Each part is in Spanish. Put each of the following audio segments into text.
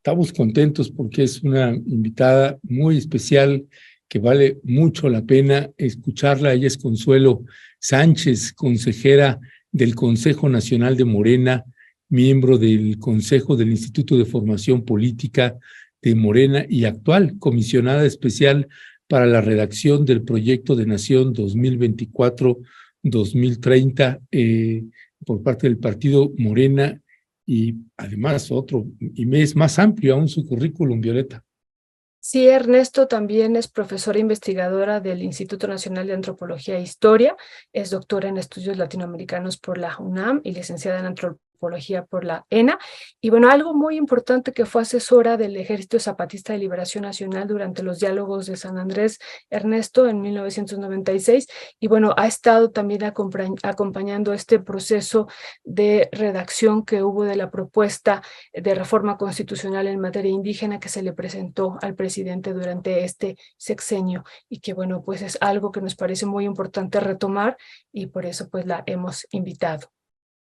Estamos contentos porque es una invitada muy especial que vale mucho la pena escucharla. Ella es Consuelo Sánchez, consejera del Consejo Nacional de Morena, miembro del Consejo del Instituto de Formación Política de Morena y actual comisionada especial para la redacción del Proyecto de Nación 2024-2030 por parte del Partido Morena. Y además y es más amplio aún su currículum, Violeta. Sí, Ernesto también es profesora investigadora del Instituto Nacional de Antropología e Historia, es doctora en estudios latinoamericanos por la UNAM y licenciada en antropología por la ENA. Y bueno, algo muy importante, que fue asesora del Ejército Zapatista de Liberación Nacional durante los diálogos de San Andrés, Ernesto, en 1996. Y bueno, ha estado también acompañando este proceso de redacción que hubo de la propuesta de reforma constitucional en materia indígena que se le presentó al presidente durante este sexenio, y que bueno, pues es algo que nos parece muy importante retomar, y por eso pues la hemos invitado.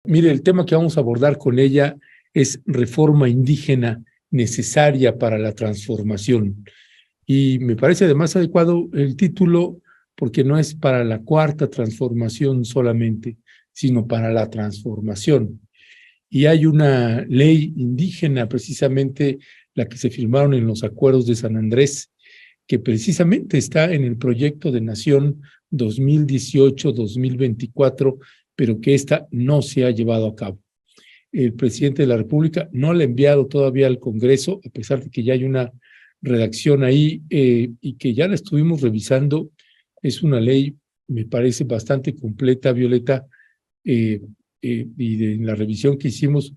Mire, el tema que vamos a abordar con ella es reforma indígena necesaria para la transformación. Y me parece además adecuado el título porque no es para la cuarta transformación solamente, sino para la transformación. Y hay una ley indígena, precisamente la que se firmaron en los acuerdos de San Andrés, que precisamente está en el proyecto de Nación 2018-2024, pero que esta no se ha llevado a cabo. El presidente de la República no la ha enviado todavía al Congreso, a pesar de que ya hay una redacción ahí y que ya la estuvimos revisando. Es una ley, me parece, bastante completa, Violeta, en la revisión que hicimos,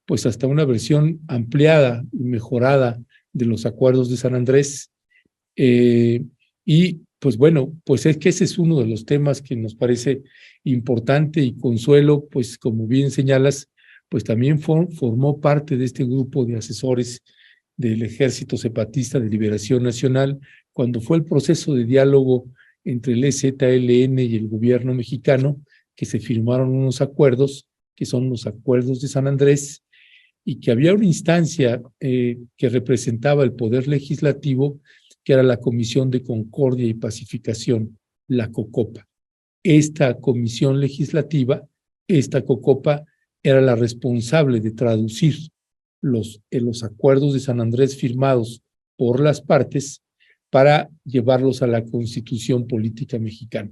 pues hasta una versión ampliada y mejorada de los acuerdos de San Andrés. Y pues bueno, pues es que ese es uno de los temas que nos parece importante, y Consuelo, pues como bien señalas, pues también formó parte de este grupo de asesores del Ejército Zapatista de Liberación Nacional cuando fue el proceso de diálogo entre el EZLN y el gobierno mexicano, que se firmaron unos acuerdos, que son los acuerdos de San Andrés, y que había una instancia que representaba el poder legislativo, que era la Comisión de Concordia y Pacificación, la COCOPA. Esta comisión legislativa, esta COCOPA, era la responsable de traducir los acuerdos de San Andrés firmados por las partes para llevarlos a la Constitución Política Mexicana.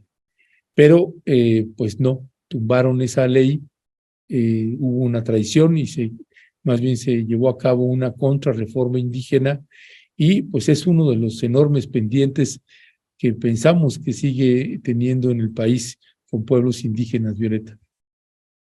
Pero pues no, tumbaron esa ley, hubo una traición y más bien se llevó a cabo una contrarreforma indígena, y pues es uno de los enormes pendientes que pensamos que sigue teniendo en el país con pueblos indígenas, Violeta.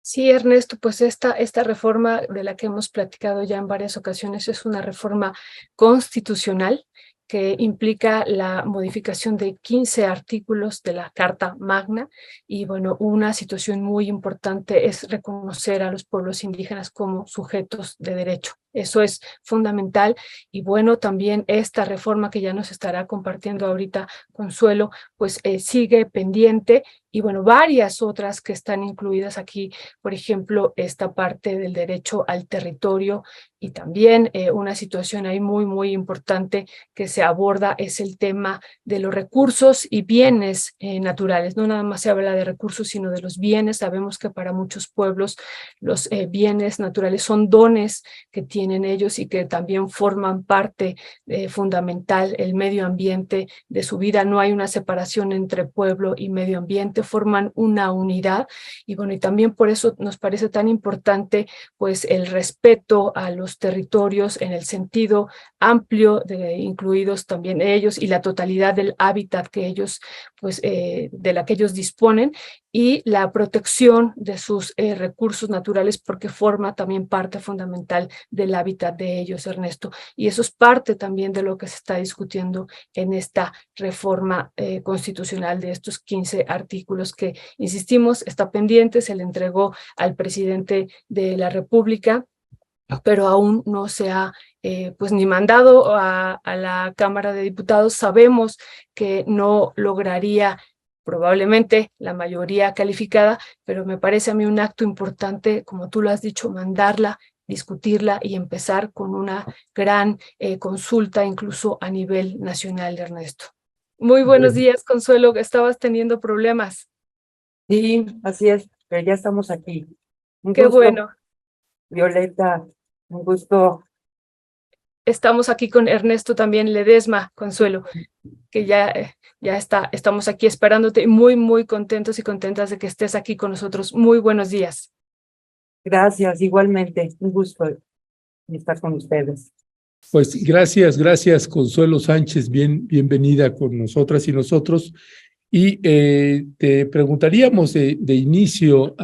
Sí, Ernesto, pues esta reforma de la que hemos platicado ya en varias ocasiones es una reforma constitucional que implica la modificación de 15 artículos de la Carta Magna. Y bueno, una situación muy importante es reconocer a los pueblos indígenas como sujetos de derecho. Eso es fundamental. Y bueno, también esta reforma que ya nos estará compartiendo ahorita Consuelo, pues sigue pendiente. Y bueno, varias otras que están incluidas aquí, por ejemplo, esta parte del derecho al territorio, y también una situación ahí muy, muy importante que se aborda es el tema de los recursos y bienes naturales. No nada más se habla de recursos, sino de los bienes. Sabemos que para muchos pueblos los bienes naturales son dones que tienen ellos y que también forman parte fundamental, el medio ambiente de su vida. No hay una separación entre pueblo y medio ambiente, forman una unidad. Y bueno, y también por eso nos parece tan importante pues el respeto a los territorios en el sentido amplio, incluidos también ellos, y la totalidad del hábitat que ellos pues de la que ellos disponen, y la protección de sus recursos naturales, porque forma también parte fundamental del hábitat de ellos, Ernesto. Y eso es parte también de lo que se está discutiendo en esta reforma constitucional, de estos 15 artículos que, insistimos, está pendiente, se le entregó al presidente de la República, pero aún no se ha pues ni mandado a la Cámara de Diputados. Sabemos que no lograría probablemente la mayoría calificada, pero me parece a mí un acto importante, como tú lo has dicho, mandarla discutirla y empezar con una gran consulta, incluso a nivel nacional, Ernesto. Muy buenos días, Consuelo. ¿Estabas teniendo problemas? Sí, así es, pero ya estamos aquí. Un Qué gusto, bueno. Violeta, un gusto. Estamos aquí con Ernesto también Ledesma, Consuelo, que ya estamos aquí esperándote y muy, muy contentos y contentas de que estés aquí con nosotros. Muy buenos días. Gracias, igualmente, un gusto estar con ustedes. Pues gracias, Consuelo Sánchez, bienvenida con nosotras y nosotros. Y te preguntaríamos de inicio,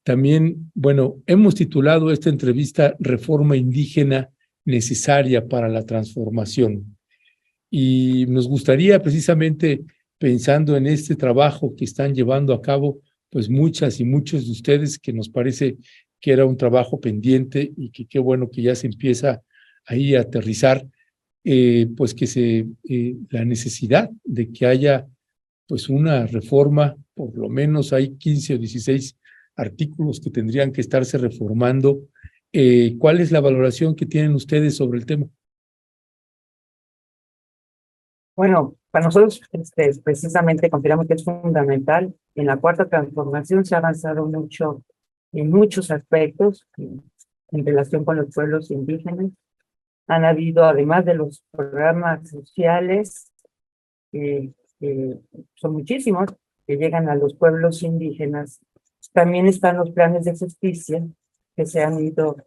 también, bueno, hemos titulado esta entrevista Reforma Indígena necesaria para la transformación. Y nos gustaría precisamente, pensando en este trabajo que están llevando a cabo, pues muchas y muchos de ustedes, que nos parece que era un trabajo pendiente y que qué bueno que ya se empieza ahí a aterrizar, pues que la necesidad de que haya pues una reforma, por lo menos hay 15 o 16 artículos que tendrían que estarse reformando. ¿Cuál es la valoración que tienen ustedes sobre el tema? Bueno, para nosotros precisamente consideramos que es fundamental. En la cuarta transformación se ha avanzado mucho en muchos aspectos en relación con los pueblos indígenas. Han habido, además de los programas sociales, que son muchísimos, que llegan a los pueblos indígenas. También están los planes de justicia que se han ido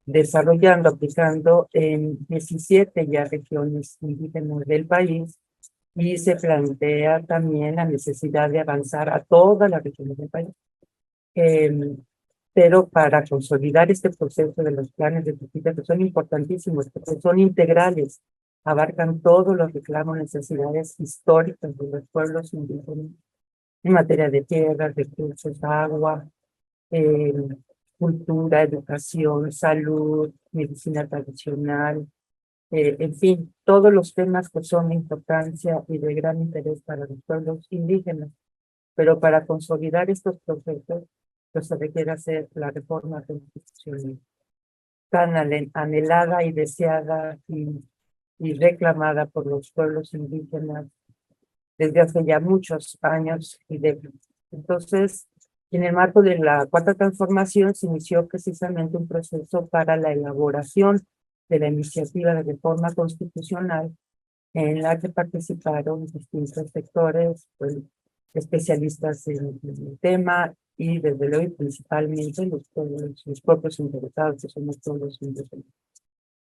desarrollando, aplicando en 17 ya regiones indígenas del país, y se plantea también la necesidad de avanzar a todas las regiones del país. Pero para consolidar este proceso de los planes de justicia, que son importantísimos, porque son integrales, abarcan todos los reclamos, necesidades históricas de los pueblos indígenas en materia de tierras, recursos, agua, eh, cultura, educación, salud, medicina tradicional, en fin, todos los temas que son de importancia y de gran interés para los pueblos indígenas. Pero para consolidar estos procesos, pues se requiere hacer la reforma constitucional tan anhelada y deseada y reclamada por los pueblos indígenas desde hace ya muchos años y décadas. Entonces, en el marco de la cuarta transformación se inició precisamente un proceso para la elaboración de la iniciativa de reforma constitucional, en la que participaron distintos sectores, pues, especialistas en el tema, y desde luego principalmente los propios interesados, que son los pueblos indígenas.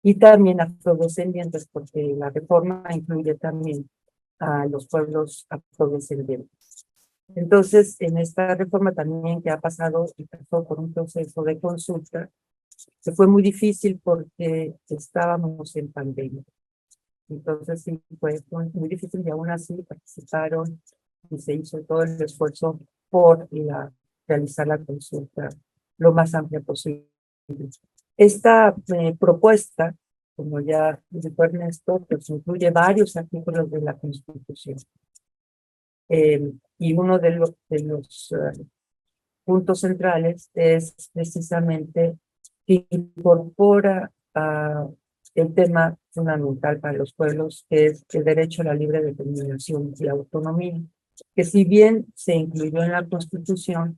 Y también afrodescendientes, porque la reforma incluye también a los pueblos afrodescendientes. Entonces, en esta reforma también, que ha pasado y pasó por un proceso de consulta, que fue muy difícil porque estábamos en pandemia. Entonces sí, fue muy difícil, y aún así participaron y se hizo todo el esfuerzo por realizar la consulta lo más amplia posible. Esta propuesta, como ya dijo Ernesto, pues incluye varios artículos de la Constitución. Y uno de los puntos centrales es precisamente que incorpora el tema fundamental para los pueblos, que es el derecho a la libre determinación y autonomía, que si bien se incluyó en la Constitución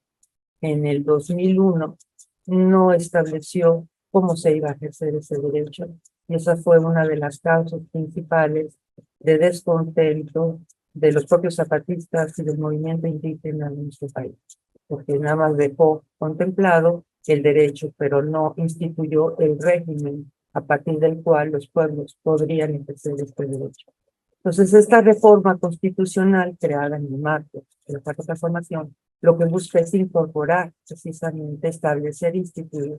en el 2001, no estableció cómo se iba a ejercer ese derecho, y esa fue una de las causas principales de descontento de los propios zapatistas y del movimiento indígena en nuestro país, porque nada más dejó contemplado el derecho, pero no instituyó el régimen a partir del cual los pueblos podrían ejercer este derecho. Entonces, esta reforma constitucional creada en el marco de la cuarta transformación, lo que busca es incorporar, precisamente, establecer, instituir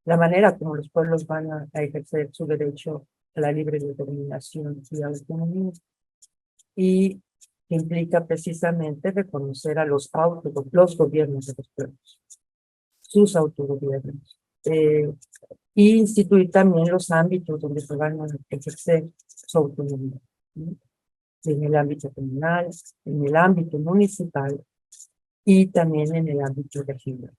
la manera como los pueblos van a ejercer su derecho a la libre determinación y a la autonomía, y que implica precisamente reconocer a los gobiernos de los pueblos, sus autogobiernos, y instituir también los ámbitos donde se van a ejercer su autonomía, ¿sí? En el ámbito comunal, en el ámbito municipal y también en el ámbito regional.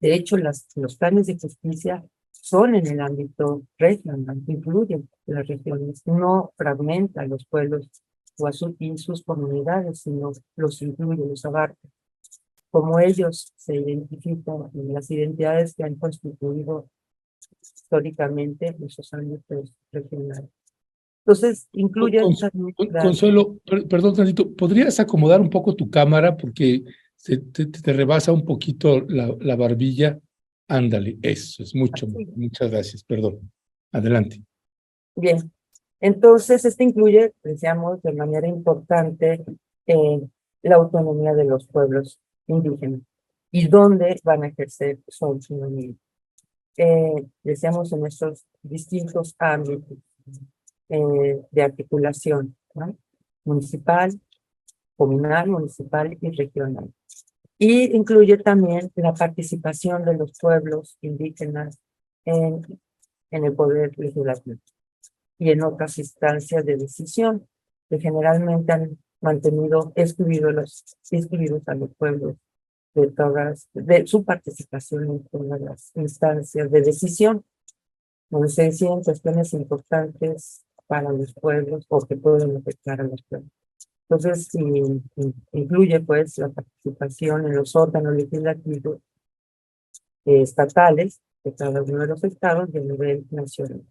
De hecho, los planes de justicia son en el ámbito regional, incluyen las regiones, no fragmenta a los pueblos y sus comunidades, sino los incluye, los abarca. Como ellos se identifican en las identidades que han constituido históricamente esos ámbitos regionales. Entonces, incluye también... Consuelo, perdón tantito, ¿podrías acomodar un poco tu cámara porque te rebasa un poquito la barbilla? Ándale, eso es mucho. Muchas gracias, perdón. Adelante. Bien, entonces incluye, decíamos, de manera importante la autonomía de los pueblos indígenas y dónde van a ejercer su autonomía. Decíamos en estos distintos ámbitos de articulación, ¿no? Municipal, comunal, municipal y regional. Y incluye también la participación de los pueblos indígenas en el poder legislativo y en otras instancias de decisión que generalmente han mantenido excluidos a los pueblos de su participación en todas las instancias de decisión, donde se deciden cuestiones importantes para los pueblos o que pueden afectar a los pueblos. Entonces, incluye pues la participación en los órganos legislativos estatales de cada uno de los estados y a nivel nacional.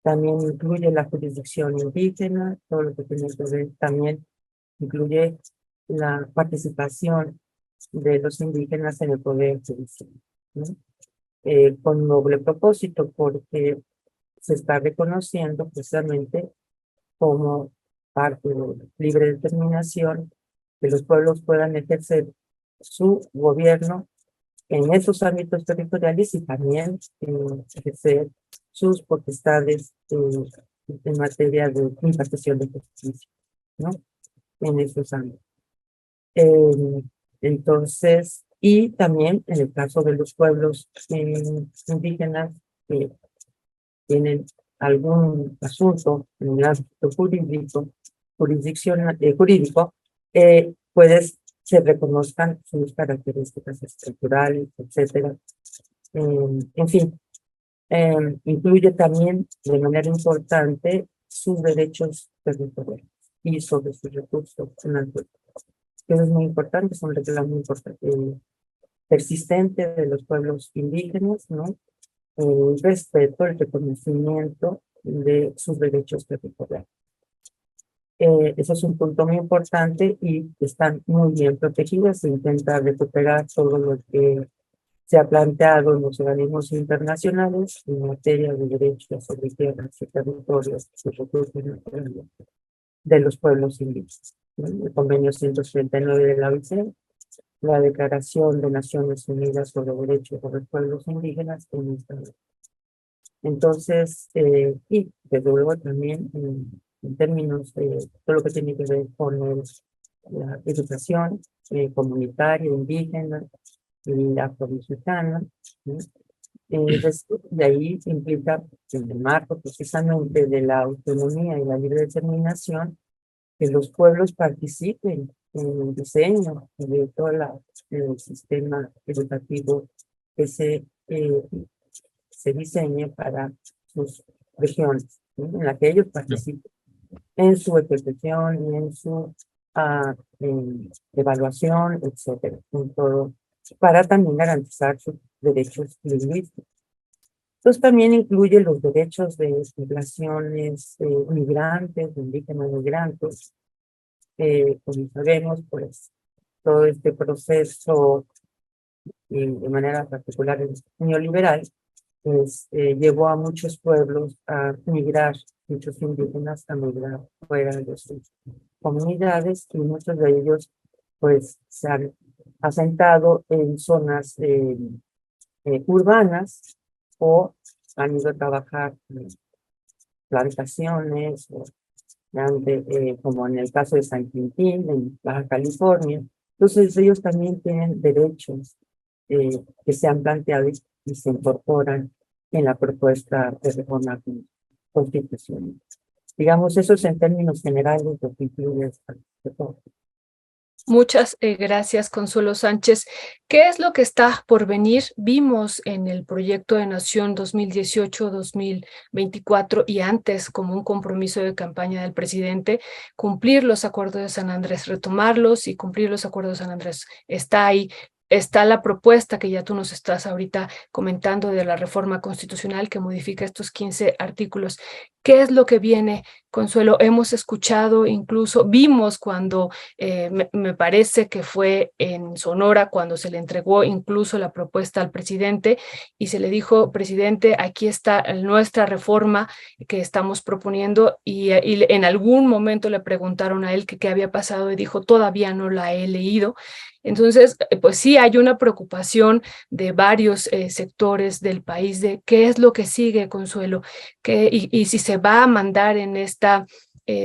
También incluye la jurisdicción indígena, todo lo que tiene que ver, también incluye la participación de los indígenas en el poder judicial, ¿no? Con noble propósito, porque se está reconociendo precisamente como parte de libre determinación que los pueblos puedan ejercer su gobierno en esos ámbitos territoriales y también ejercer sus potestades en materia de impartición de justicia, ¿no? En esos ámbitos. Entonces, y también en el caso de los pueblos indígenas que tienen algún asunto en el ámbito jurídico, se reconozcan sus características estructurales, etcétera. En fin, incluye también de manera importante sus derechos territoriales y sobre sus recursos naturales. Eso es muy importante, es un reclamo importante, persistente de los pueblos indígenas, ¿no? El respeto, el reconocimiento de sus derechos territoriales. Eso es un punto muy importante y están muy bien protegidas. Se intenta recuperar todo lo que se ha planteado en los organismos internacionales en materia de derechos sobre tierras y territorios y recursos naturales de los pueblos indígenas, ¿no? El convenio 139 de la OIT, la Declaración de Naciones Unidas sobre Derechos de los Pueblos Indígenas en esta ley. Entonces, y desde luego también en términos de todo lo que tiene que ver con la educación comunitaria, indígena y afro-mexicana, ¿no? De ahí implica, en el marco precisamente de la autonomía y la libre determinación, que los pueblos participen en el diseño de todo el sistema educativo que se diseñe para sus regiones, ¿no? En la que ellos participen en su ejecución y en su evaluación, etcétera, en todo, para también garantizar sus derechos lingüísticos. Entonces también incluye los derechos de poblaciones migrantes, indígenas migrantes. Como sabemos, pues todo este proceso, de manera particular el neoliberal, pues, llevó a muchos pueblos a migrar, muchos indígenas a migrar fuera de sus comunidades y muchos de ellos pues se han asentado en zonas urbanas o han ido a trabajar en plantaciones, como en el caso de San Quintín, en Baja California. Entonces ellos también tienen derechos que se han planteado y se incorporan en la propuesta de reforma constitucional. Digamos, eso es en términos generales lo que incluye esta reforma. Muchas gracias, Consuelo Sánchez. ¿Qué es lo que está por venir? Vimos en el proyecto de Nación 2018-2024 y antes como un compromiso de campaña del presidente, cumplir los acuerdos de San Andrés, retomarlos y cumplir los acuerdos de San Andrés. Está ahí. Está la propuesta que ya tú nos estás ahorita comentando de la reforma constitucional que modifica estos 15 artículos. ¿Qué es lo que viene, Consuelo? Hemos escuchado, incluso vimos cuando me parece que fue en Sonora cuando se le entregó incluso la propuesta al presidente y se le dijo, presidente, aquí está nuestra reforma que estamos proponiendo y en algún momento le preguntaron a él que qué había pasado y dijo, todavía no la he leído. Entonces, pues sí, hay una preocupación de varios sectores del país de qué es lo que sigue, Consuelo, y si se va a mandar en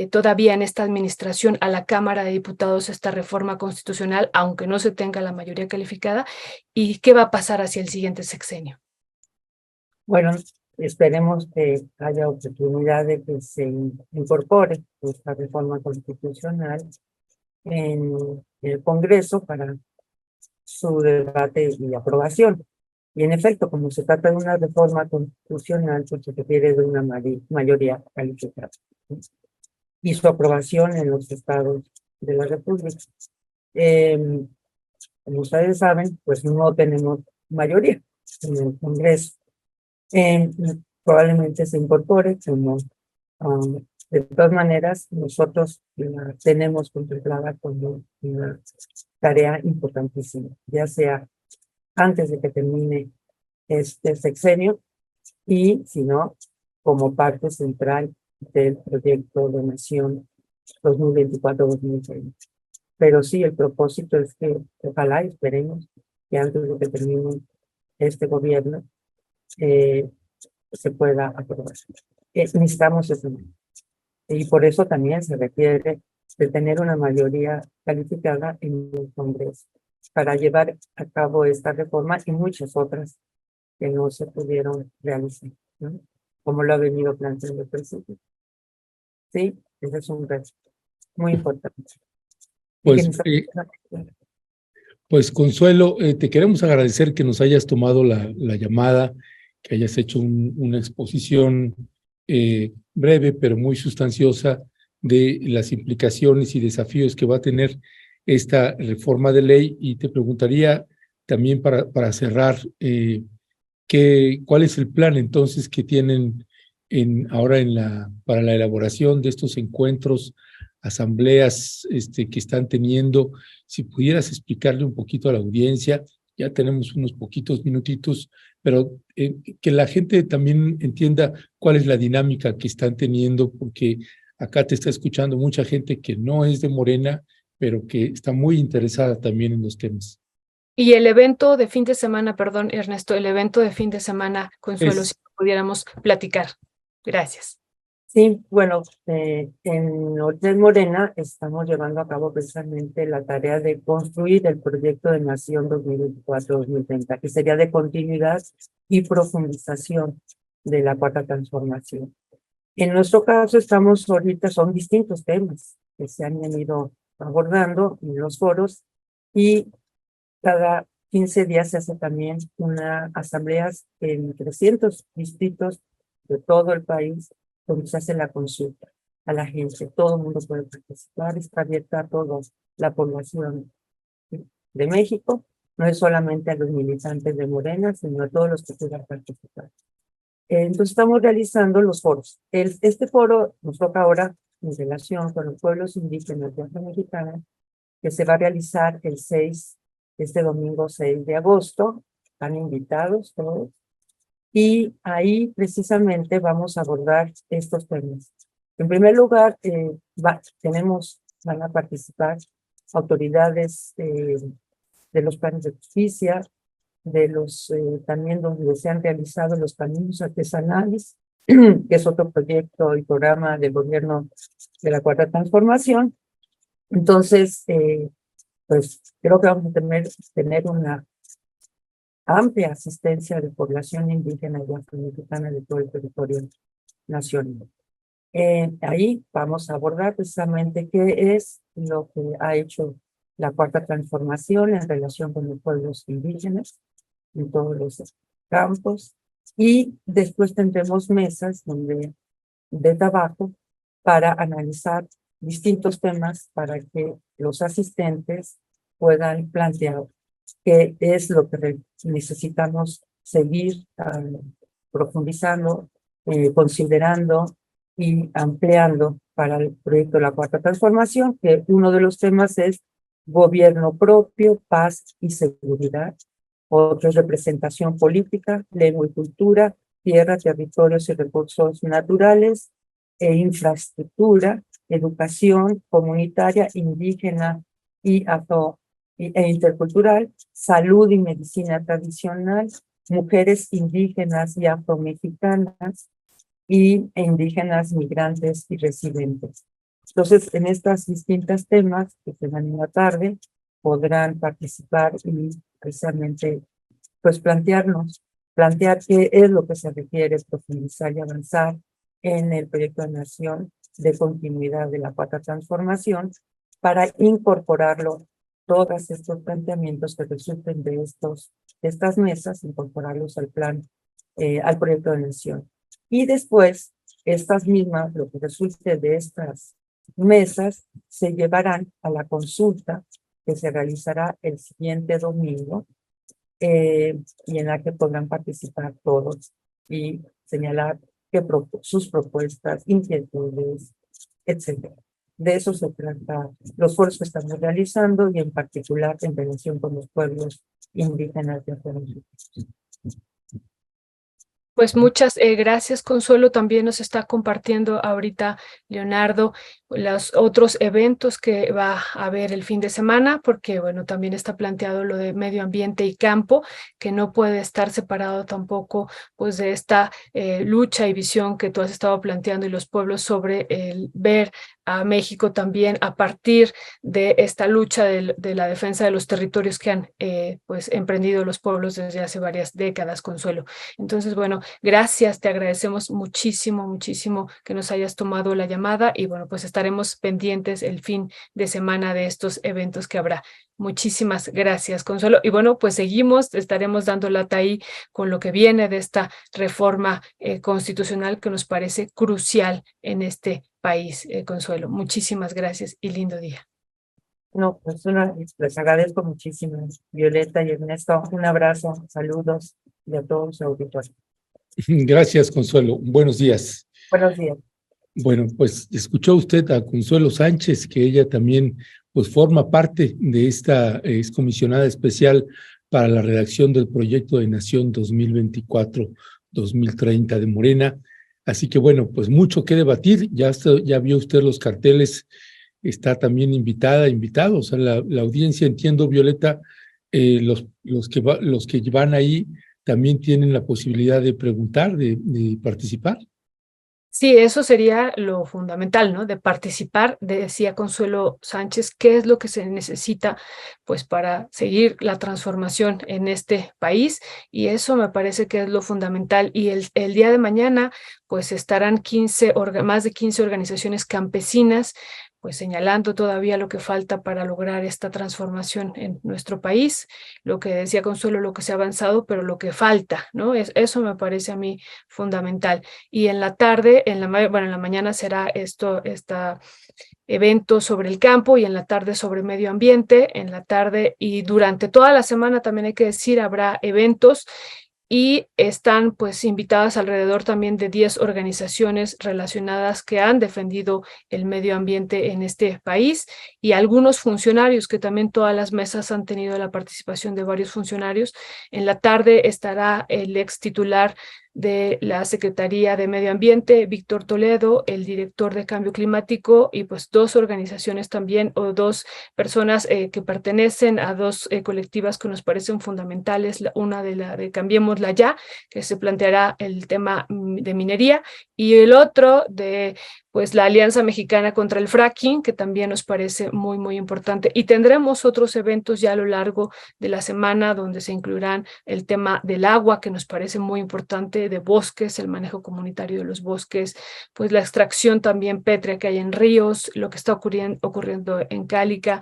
todavía en esta administración a la Cámara de Diputados esta reforma constitucional, aunque no se tenga la mayoría calificada, y qué va a pasar hacia el siguiente sexenio. Bueno, esperemos que haya oportunidad de que se incorpore esta reforma constitucional en el Congreso para su debate y aprobación. Y en efecto, como se trata de una reforma constitucional, pues se requiere de una mayoría calificada, ¿sí? Y su aprobación en los estados de la República. Como ustedes saben, pues no tenemos mayoría en el Congreso. Probablemente se incorpore, como de todas maneras, nosotros la tenemos contemplada como una tarea importantísima, ya sea antes de que termine este sexenio y, si no, como parte central del proyecto de Nación 2024-2030. Pero sí, el propósito es que, ojalá, esperemos que antes de que termine este gobierno se pueda aprobar. Necesitamos eso. Y por eso también se requiere de tener una mayoría calificada en el Congreso para llevar a cabo esta reforma y muchas otras que no se pudieron realizar, ¿no? Como lo ha venido planteando el presidente. Sí, ese es un reto muy importante. Pues, pues Consuelo, te queremos agradecer que nos hayas tomado la llamada, que hayas hecho una exposición breve pero muy sustanciosa de las implicaciones y desafíos que va a tener esta reforma de ley. Y te preguntaría también para cerrar, ¿cuál es el plan entonces que tienen ahora para la elaboración de estos encuentros, asambleas que están teniendo? Si pudieras explicarle un poquito a la audiencia, ya tenemos unos poquitos minutitos, pero que la gente también entienda cuál es la dinámica que están teniendo, porque acá te está escuchando mucha gente que no es de Morena, pero que está muy interesada también en los temas. Y el evento de fin de semana, perdón, Ernesto, el evento de fin de semana, Consuelo, si pudiéramos platicar. Gracias. Sí, bueno, en Hotel Morena estamos llevando a cabo precisamente la tarea de construir el proyecto de Nación 2024-2030, que sería de continuidad y profundización de la Cuarta Transformación. En nuestro caso estamos ahorita, son distintos temas que se han ido abordando en los foros y cada 15 días se hace también una asamblea en 300 distritos de todo el país donde se hace la consulta a la gente. Todo el mundo puede participar, está abierta a toda la población de México, no es solamente a los militantes de Morena, sino a todos los que quieran participar. Entonces estamos realizando los foros. Este foro nos toca ahora en relación con los pueblos indígenas de Afro-Mexicana, que se va a realizar este domingo 6 de agosto. Están invitados todos. Y ahí precisamente vamos a abordar estos temas. En primer lugar, van a participar autoridades de los planes de justicia, también donde se han realizado los caminos artesanales, que es otro proyecto y programa del gobierno de la Cuarta Transformación. Entonces, pues creo que vamos a tener una amplia asistencia de población indígena y afro-mexicana de todo el territorio nacional. Ahí vamos a abordar precisamente qué es lo que ha hecho la cuarta transformación en relación con los pueblos indígenas en todos los campos, y después tendremos mesas de trabajo para analizar distintos temas para que los asistentes puedan plantear qué es lo que necesitamos seguir profundizando, considerando y ampliando para el proyecto de la Cuarta Transformación, que uno de los temas es gobierno propio, paz y seguridad. Otro es representación política, lengua y cultura, tierra, territorios y recursos naturales, e infraestructura, educación comunitaria, indígena y e intercultural, salud y medicina tradicional, mujeres indígenas y afromexicanas, e indígenas, migrantes y residentes. Entonces, en estas distintas temas que se dan en la tarde, podrán participar y precisamente pues plantear qué es lo que se requiere profundizar y avanzar en el proyecto de nación de continuidad de la Cuarta Transformación para incorporarlo, todos estos planteamientos que resulten de estas mesas, incorporarlos al plan, al proyecto de nación. Y después, estas mismas, lo que resulte de estas mesas, se llevarán a la consulta que se realizará el siguiente domingo, y en la que podrán participar todos y señalar sus propuestas, inquietudes, etcétera. De eso se trata los foros que estamos realizando y en particular en relación con los pueblos indígenas de América. Pues muchas gracias, Consuelo. También nos está compartiendo ahorita Leonardo los otros eventos que va a haber el fin de semana, porque bueno, también está planteado lo de medio ambiente y campo, que no puede estar separado tampoco pues de esta lucha y visión que tú has estado planteando y los pueblos sobre el ver a México también a partir de esta lucha de la defensa de los territorios que han pues emprendido los pueblos desde hace varias décadas, Consuelo. Entonces, bueno, gracias, te agradecemos muchísimo, muchísimo que nos hayas tomado la llamada y bueno, pues estaremos pendientes el fin de semana de estos eventos que habrá. Muchísimas gracias, Consuelo. Y bueno, pues estaremos dando lata ahí con lo que viene de esta reforma constitucional que nos parece crucial en este país, Consuelo. Muchísimas gracias y lindo día. No, pues les agradezco muchísimo, Violeta y Ernesto. Un abrazo, saludos y a todos los auditores. Gracias, Consuelo. Buenos días. Buenos días. Bueno, pues escuchó usted a Consuelo Sánchez, que ella también pues forma parte de esta excomisionada especial para la redacción del proyecto de Nación 2024-2030 de Morena. Así que bueno, pues mucho que debatir. Ya vio usted los carteles, está también invitado. O sea, la audiencia, entiendo, Violeta, los que van ahí también tienen la posibilidad de preguntar, de participar. Sí, eso sería lo fundamental, ¿no? De participar, decía Consuelo Sánchez, qué es lo que se necesita, pues, para seguir la transformación en este país, y eso me parece que es lo fundamental. Y el día de mañana, pues, estarán más de 15 organizaciones campesinas, pues señalando todavía lo que falta para lograr esta transformación en nuestro país, lo que decía Consuelo, lo que se ha avanzado, pero lo que falta, ¿no? Eso me parece a mí fundamental. Y en la tarde, en la mañana será este evento sobre el campo y en la tarde sobre medio ambiente, en la tarde y durante toda la semana también hay que decir, habrá eventos y están pues invitadas alrededor también de 10 organizaciones relacionadas que han defendido el medio ambiente en este país y algunos funcionarios que también todas las mesas han tenido la participación de varios funcionarios. En la tarde estará el ex titular de la Secretaría de Medio Ambiente, Víctor Toledo, el director de Cambio Climático y pues 2 organizaciones también o 2 personas que pertenecen a 2 colectivas que nos parecen fundamentales, una de Cambiémosla Ya, que se planteará el tema de minería y el otro de pues la Alianza Mexicana contra el Fracking, que también nos parece muy, muy importante. Y tendremos otros eventos ya a lo largo de la semana donde se incluirán el tema del agua, que nos parece muy importante, de bosques, el manejo comunitario de los bosques, pues la extracción también pétrea que hay en ríos, lo que está ocurriendo en Cálica,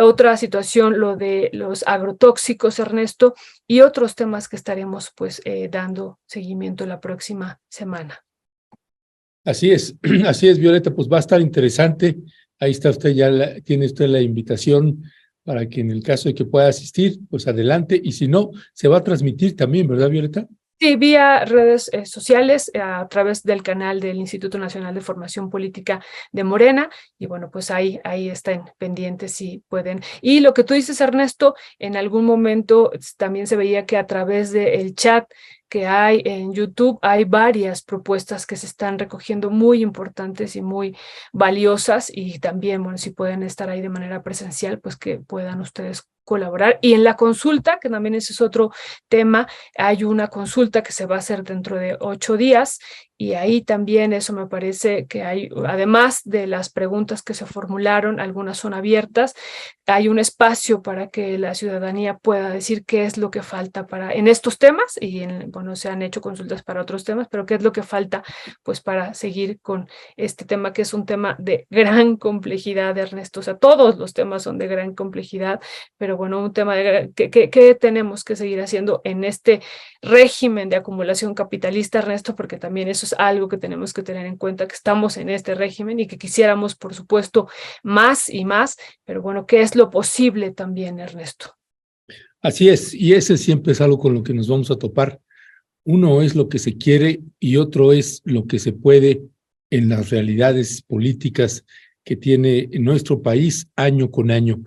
otra situación, lo de los agrotóxicos, Ernesto, y otros temas que estaremos pues dando seguimiento la próxima semana. Así es, Violeta, pues va a estar interesante. Ahí está usted, tiene usted la invitación para que en el caso de que pueda asistir, pues adelante, y si no, se va a transmitir también, ¿verdad, Violeta? Sí, vía redes sociales, a través del canal del Instituto Nacional de Formación Política de Morena, y bueno, pues ahí están pendientes si pueden. Y lo que tú dices, Ernesto, en algún momento también se veía que a través del chat que hay en YouTube hay varias propuestas que se están recogiendo muy importantes y muy valiosas, y también, bueno, si pueden estar ahí de manera presencial, pues que puedan ustedes colaborar. Y en la consulta, que también ese es otro tema, hay una consulta que se va a hacer dentro de 8 días, y ahí también eso me parece que hay, además de las preguntas que se formularon, algunas son abiertas, hay un espacio para que la ciudadanía pueda decir qué es lo que falta en estos temas, y bueno, se han hecho consultas para otros temas, pero qué es lo que falta pues para seguir con este tema, que es un tema de gran complejidad, Ernesto. O sea, todos los temas son de gran complejidad, pero bueno, un tema que tenemos que seguir haciendo en este régimen de acumulación capitalista, Ernesto, porque también eso es algo que tenemos que tener en cuenta, que estamos en este régimen y que quisiéramos, por supuesto, más y más, pero bueno, ¿qué es lo posible también, Ernesto? Así es, y ese siempre es algo con lo que nos vamos a topar. Uno es lo que se quiere y otro es lo que se puede en las realidades políticas que tiene nuestro país año con año.